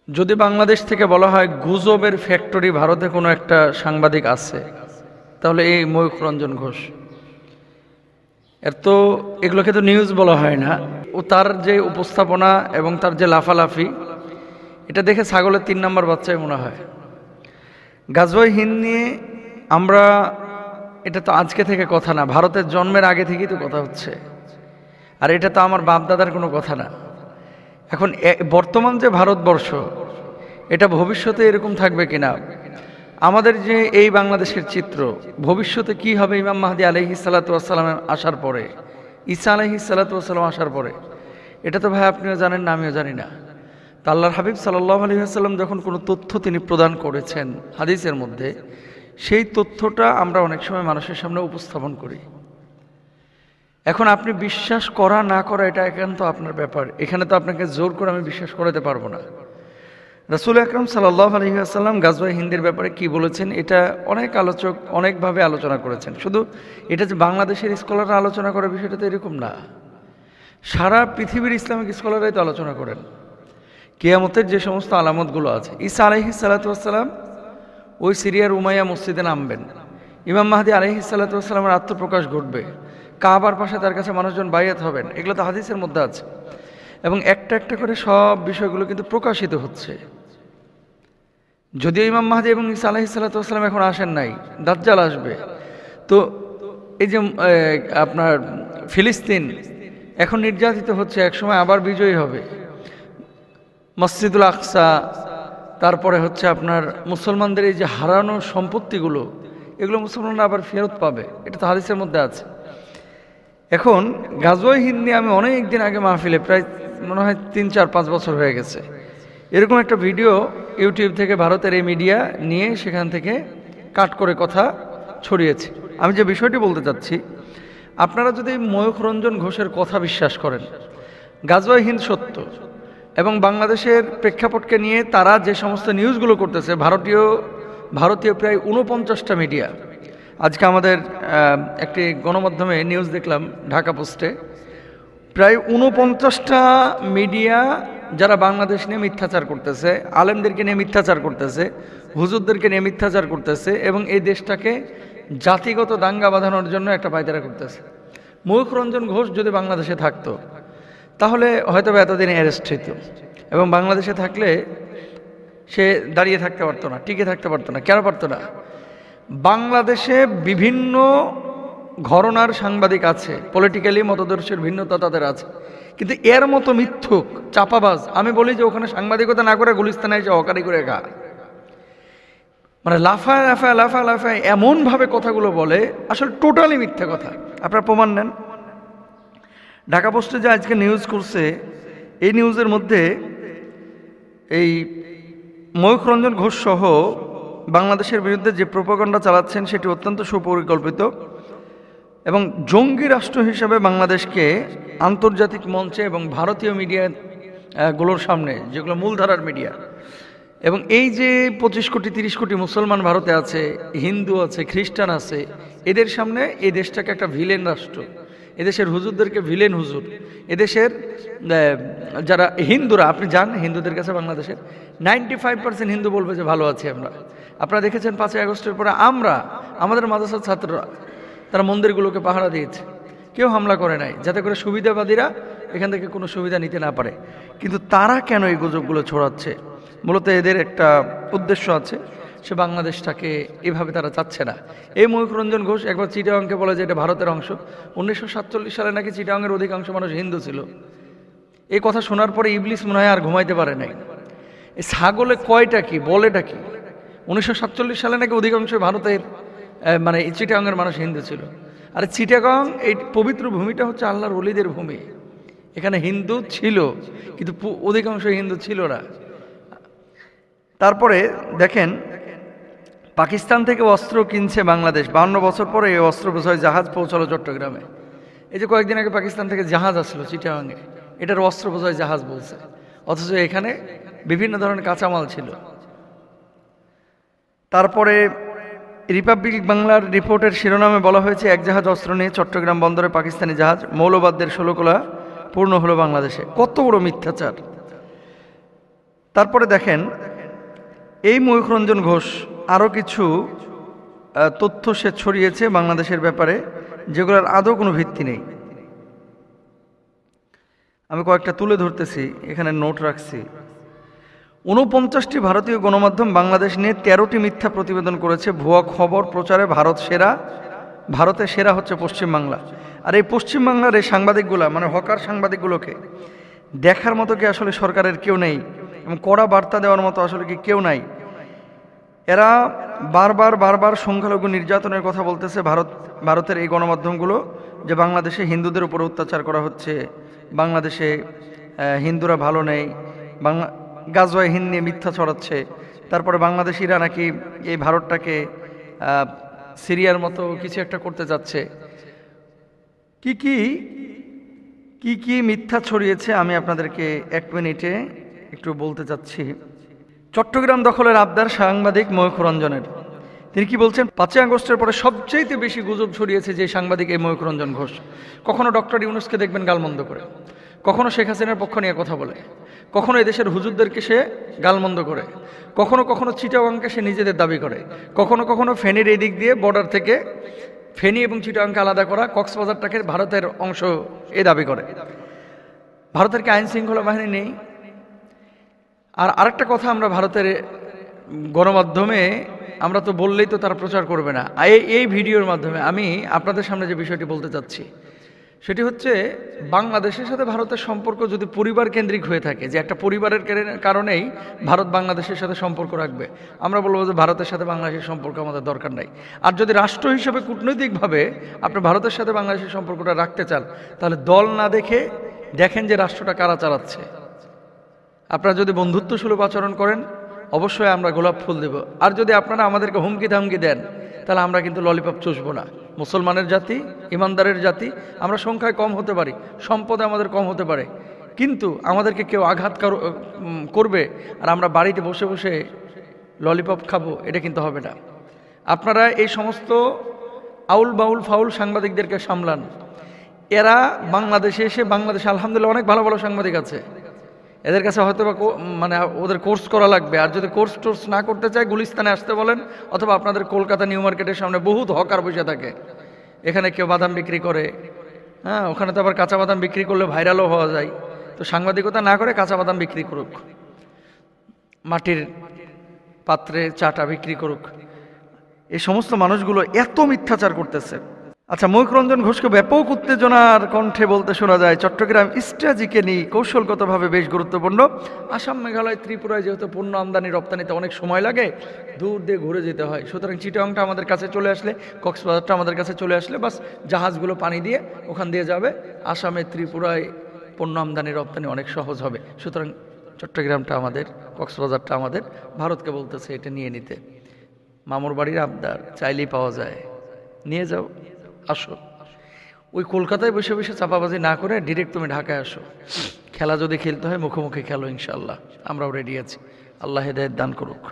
যদি বাংলাদেশ থেকে বলা হয় গুজবের ফ্যাক্টরি ভারতে কোনো একটা সাংবাদিক আছে, তাহলে এই ময়ূখ রঞ্জন ঘোষ। এর তো এগুলোকে তো নিউজ বলা হয় না। ও তার যে উপস্থাপনা এবং তার যে লাফালাফি, এটা দেখে ছাগলের 3 নম্বর বাচ্চাই মনে হয়। গাজওয়ে হিন্দ নিয়ে আমরা, এটা তো আজকে থেকে কথা না, ভারতের জন্মের আগে থেকেই তো কথা হচ্ছে। আর এটা তো আমার বাপ দাদার কোনো কথা না। এখন বর্তমান যে ভারতবর্ষ, এটা ভবিষ্যতে এরকম থাকবে কিনা, আমাদের যে এই বাংলাদেশের চিত্র, ভবিষ্যতে কি হবে ইমাম মাহদী আলাইহিস সালাতু ওয়াস সালাম আসার পরে, ঈসা আলাইহিস সালাতু ওয়াস সালাম আসার পরে, এটা তো ভাই আপনিও জানেন না, আমিও জানি না। তা আল্লাহর হাবিব সাল্লাল্লাহু আলাইহি ওয়াসাল্লাম যখন কোনো তথ্য তিনি প্রদান করেছেন হাদিসের মধ্যে, সেই তথ্যটা আমরা অনেক সময় মানুষের সামনে উপস্থাপন করি। এখন আপনি বিশ্বাস করা না করা এটা একান্ত আপনার ব্যাপার। এখানে তো আপনাকে জোর করে আমি বিশ্বাস করাতে পারবো না। রাসূল আকরাম সাল্লাল্লাহু আলাইহি ওয়াসাল্লাম গাজওয়ে হিন্দের ব্যাপারে কি বলেছেন, এটা অনেক আলোচক অনেকভাবে আলোচনা করেছেন। শুধু এটা যে বাংলাদেশের স্কলাররা আলোচনা করে বিষয়টা তো এরকম না, সারা পৃথিবীর ইসলামিক স্কলাররাই তো আলোচনা করেন। কিয়ামতের যে সমস্ত আলামতগুলো আছে, ঈসা আলাইহিস সালাতু ওয়াস সালাম ওই সিরিয়ার উমাইয়া মসজিদে নামবেন, ইমাম মাহদী আলাইহিস সালাতু ওয়াস সালামের আত্মপ্রকাশ ঘটবে, কাবার পাশে তার কাছে মানুষজন বাইয়াত হবেন, এগুলো তো হাদিসের মধ্যে আছে। এবং একটা একটা করে সব বিষয়গুলো কিন্তু প্রকাশিত হচ্ছে। যদিও ইমাম মাহদী এবং ঈসা আলাইহিস সালাতু ওয়াস সালাম এখন আসেন নাই, দাজ্জাল আসবে। তো এই যে আপনার ফিলিস্তিন এখন নির্যাতিত হচ্ছে, একসময় আবার বিজয়ী হবে। মসজিদুল আকসা, তারপরে হচ্ছে আপনার মুসলমানদের এই যে হারানো সম্পত্তিগুলো, এগুলো মুসলমানরা আবার ফেরত পাবে, এটা তো হাদিসের মধ্যে আছে। এখন গাজওয়ে হিন্দ নিয়ে আমি অনেক দিন আগে মাহফিলে, প্রায় মনে হয় 3-4-5 বছর হয়ে গেছে, এরকম একটা ভিডিও ইউটিউব থেকে ভারতের এই মিডিয়া নিয়ে সেখান থেকে কাট করে কথা ছড়িয়েছে। আমি যে বিষয়টি বলতে চাচ্ছি, আপনারা যদি ময়ূখ রঞ্জন ঘোষের কথা বিশ্বাস করেন, গাজওয়ে হিন্দ সত্য, এবং বাংলাদেশের প্রেক্ষাপটকে নিয়ে তারা যে সমস্ত নিউজগুলো করতেছে, ভারতীয় প্রায় 49টা মিডিয়া, আজকে আমাদের একটি গণমাধ্যমে নিউজ দেখলাম ঢাকা পোস্টে, প্রায় 49টা মিডিয়া যারা বাংলাদেশ নিয়ে মিথ্যাচার করতেছে, আলেমদেরকে নিয়ে মিথ্যাচার করতেছে, হুজুরদেরকে নিয়ে মিথ্যাচার করতেছে, এবং এই দেশটাকে জাতিগত দাঙ্গা বাঁধানোর জন্য একটা পায়তারা করতেছে। ময়ূখ রঞ্জন ঘোষ যদি বাংলাদেশে থাকতো, তাহলে হয়তো এতদিন অ্যারেস্ট হইত, এবং বাংলাদেশে থাকলে সে দাঁড়িয়ে থাকতে পারতো না, টিকে থাকতে পারতো না। কেন পারতো না? বাংলাদেশে বিভিন্ন ঘরনার সাংবাদিক আছে, পলিটিক্যালি মতদর্শের ভিন্নতা তাদের আছে, কিন্তু এর মতো মিথ্যুক চাপাবাজ, আমি বলি যে ওখানে সাংবাদিকতা না করে গুলিস্তানে এসে হকারি করে খা, মানে লাফায় লাফায় লাফায় লাফায় এমনভাবে কথাগুলো বলে, আসলে টোটালি মিথ্যা কথা। আপনারা প্রমাণ নেন। ঢাকা পোস্টে যে আজকে নিউজ করছে, এই নিউজের মধ্যে এই ময়ূখ রঞ্জন ঘোষ সহ বাংলাদেশের বিরুদ্ধে যে প্রোপাগান্ডা চালাচ্ছেন সেটি অত্যন্ত সুপরিকল্পিত, এবং জঙ্গি রাষ্ট্র হিসেবে বাংলাদেশকে আন্তর্জাতিক মঞ্চে এবং ভারতীয় মিডিয়াগুলোর সামনে, যেগুলো মূলধারার মিডিয়া, এবং এই যে 25 কোটি 30 কোটি মুসলমান ভারতে আছে, হিন্দু আছে, খ্রিস্টান আছে, এদের সামনে এই দেশটাকে একটা ভিলেন রাষ্ট্র, এদেশের হুজুরদেরকে ভিলেন হুজুর, এদেশের যারা হিন্দুরা, আপনি যান হিন্দুদের কাছে, বাংলাদেশের 95% হিন্দু বলবে যে ভালো আছি আমরা। আপনারা দেখেছেন 5ই আগস্টের পরে আমাদের মাদ্রাসার ছাত্ররা তারা মন্দিরগুলোকে পাহারা দিয়েছে, কেউ হামলা করে নাই, যাতে করে সুবিধাবাদীরা এখান থেকে কোনো সুবিধা নিতে না পারে। কিন্তু তারা কেন এই গুজবগুলো ছড়াচ্ছে? মূলত এদের একটা উদ্দেশ্য আছে, সে বাংলাদেশটাকে এভাবে তারা চাচ্ছে না। এই ময়ূখ রঞ্জন ঘোষ একবার চিটাগাংকে বলে যে এটা ভারতের অংশ। 1947 সালে নাকি চিটাগাংয়ের অধিকাংশ মানুষ হিন্দু ছিল। এই কথা শোনার পরে ইবলিস মনে হয় আর ঘুমাইতে পারে নাই। এই ছাগলে কয়টা কি বলেটা কি? 1947 সালে নাকি অধিকাংশ ভারতের মানে চিটাগাংয়ের মানুষ হিন্দু ছিল। আর চিটাগাং এই পবিত্র ভূমিটা হচ্ছে আল্লাহর ওলিদের ভূমি, এখানে হিন্দু ছিল, কিন্তু অধিকাংশ হিন্দু ছিল না। তারপরে দেখেন, পাকিস্তান থেকে অস্ত্র কিনছে বাংলাদেশ, 52 বছর পরে এই অস্ত্র বোঝাই জাহাজ পৌঁছালো চট্টগ্রামে। এই যে কয়েকদিন আগে পাকিস্তান থেকে জাহাজ আসলো চিটাগাংয়ে, এটার অস্ত্র বোঝাই জাহাজ বলছে, অথচ এখানে বিভিন্ন ধরনের কাঁচামাল ছিল। তারপরে রিপাবলিক বাংলার রিপোর্টের শিরোনামে বলা হয়েছে, এক জাহাজ অস্ত্র নিয়ে চট্টগ্রাম বন্দরে পাকিস্তানি জাহাজ, মৌলবাদদের 16 কোলা পূর্ণ হলো বাংলাদেশে। কত বড় মিথ্যাচার! তারপরে দেখেন এই ময়ূখ রঞ্জন ঘোষ আরও কিছু তথ্য সে ছড়িয়েছে বাংলাদেশের ব্যাপারে, যেগুলোর আদৌ কোনো ভিত্তি নেই। আমি কয়েকটা তুলে ধরতেছি, এখানে নোট রাখছি। 49টি ভারতীয় গণমাধ্যম বাংলাদেশ নিয়ে 13টি মিথ্যা প্রতিবেদন করেছে। ভুয়া খবর প্রচারে ভারত সেরা, ভারতে সেরা হচ্ছে পশ্চিমবাংলা। আর এই পশ্চিমবাংলার এই সাংবাদিকগুলা, মানে হকার সাংবাদিকগুলোকে দেখার মতো কি আসলে সরকারের কেউ নেই, এবং কড়া বার্তা দেওয়ার মতো আসলে কি কেউ নাই? এরা বারবার সংখ্যালঘু নির্যাতনের কথা বলতেছে। ভারতের এই গণমাধ্যমগুলো, যে বাংলাদেশে হিন্দুদের উপর অত্যাচার করা হচ্ছে, বাংলাদেশে হিন্দুরা ভালো নেই, গাজওয়ায় হিন্দ নিয়ে মিথ্যা ছড়াচ্ছে। তারপরে বাংলাদেশিরা নাকি এই ভারতটাকে সিরিয়ার মতো কিছু একটা করতে যাচ্ছে। কি মিথ্যা ছড়িয়েছে আমি আপনাদেরকে 1 মিনিটে একটু বলতে চাচ্ছি। চট্টগ্রাম দখলের আবদার সাংবাদিক ময়ূখ রঞ্জনের। তিনি কি বলছেন? 5ই আগস্টের পরে সবচেয়ে বেশি গুজব ছড়িয়েছে যে সাংবাদিক এই ময়ূখ রঞ্জন ঘোষ। কখনো ডক্টর ইউনূসকে দেখবেন গালমন্দ করে, কখনো শেখ হাসিনার পক্ষ নিয়ে কথা বলে, কখনো এদেশের হুজুরদেরকে সে গালমন্দ করে, কখনো চিটাগাংকে সে নিজেদের দাবি করে, কখনো ফেনীর এই দিক দিয়ে বর্ডার থেকে ফেনী এবং চিটাগাংকে আলাদা করা, কক্সবাজারটাকে ভারতের অংশ এ দাবি করে। ভারতের কি আইন শৃঙ্খলা বাহিনী নেই? আর আরেকটা কথা, আমরা ভারতের গণমাধ্যমে আমরা তো বললেই তো তারা প্রচার করবে না। এই ভিডিওর মাধ্যমে আমি আপনাদের সামনে যে বিষয়টি বলতে চাচ্ছি সেটি হচ্ছে, বাংলাদেশের সাথে ভারতের সম্পর্ক যদি পরিবার কেন্দ্রিক হয়ে থাকে, যে একটা পরিবারের কারণেই ভারত বাংলাদেশের সাথে সম্পর্ক রাখবে, আমরা বলবো যে ভারতের সাথে বাংলাদেশের সম্পর্ক আমাদের দরকার নাই। আর যদি রাষ্ট্র হিসেবে কূটনৈতিকভাবে আপনি ভারতের সাথে বাংলাদেশের সম্পর্কটা রাখতে চান, তাহলে দল না দেখে দেখেন যে রাষ্ট্রটা কারা চালাচ্ছে। আপনারা যদি বন্ধুত্বসুলভ আচরণ করেন, অবশ্যই আমরা গোলাপ ফুল দেব। আর যদি আপনারা আমাদেরকে হুমকি ধামকি দেন, তাহলে আমরা কিন্তু ললিপপ চুষবো না। মুসলমানের জাতি, ইমানদারের জাতি, আমরা সংখ্যায় কম হতে পারি, সম্পদে আমাদের কম হতে পারে, কিন্তু আমাদেরকে কেউ আঘাত করবে আর আমরা বাড়িতে বসে বসে ললিপপ খাবো, এটা কিন্তু হবে না। আপনারা এই সমস্ত আউল বাউল ফাউল সাংবাদিকদেরকে সামলান। এরা বাংলাদেশে এসে, বাংলাদেশে আলহামদুলিল্লাহ অনেক ভালো ভালো সাংবাদিক আছে, এদের কাছে হয়তো বা মানে ওদের কোর্স করা লাগবে। আর যদি কোর্স না করতে চায়, গুলিস্তানে আসতে বলেন, অথবা আপনাদের কলকাতা নিউ মার্কেটের সামনে বহুত হকার বসে থাকে। এখানে কেউ বাদাম বিক্রি করে, হ্যাঁ, ওখানে তো আবার কাঁচা বাদাম বিক্রি করলে ভাইরালও হওয়া যায়। তো সাংবাদিকতা না করে কাঁচা বাদাম বিক্রি করুক, মাটির পাত্রে চাটা বিক্রি করুক। এই সমস্ত মানুষগুলো এত মিথ্যাচার করতেছে। আচ্ছা, ময়ূখ রঞ্জন ঘোষকে ব্যাপক উত্তেজনার কণ্ঠে বলতে শোনা যায়, চট্টগ্রাম স্ট্র্যাটেজিকে নিয়ে কৌশলগতভাবে বেশ গুরুত্বপূর্ণ। আসাম, মেঘালয়, ত্রিপুরায় যেহেতু পণ্য আমদানি রপ্তানিতে অনেক সময় লাগে, দূর দিয়ে ঘুরে যেতে হয়, সুতরাং চিটাগাংটা আমাদের কাছে চলে আসলে, কক্সবাজারটা আমাদের কাছে চলে আসলে, বাস জাহাজগুলো পানি দিয়ে ওখান দিয়ে যাবে, আসামে ত্রিপুরায় পণ্য আমদানি রপ্তানি অনেক সহজ হবে। সুতরাং চট্টগ্রামটা আমাদের, কক্সবাজারটা আমাদের। ভারতকে বলতেছে এটা নিয়ে নিতে। মামুর বাড়ির আবদার চাইলেই পাওয়া যায়, নিয়ে যাও, আসো। ওই কলকাতায় বসে বসে চাপাবাজি না করে ডিরেক্ট তুমি ঢাকায় আসো। খেলা যদি খেলতে হয় মুখোমুখি খেলো, ইনশাআল্লাহ আমরাও রেডি আছি। আল্লাহ হেদায়েত দান করুক।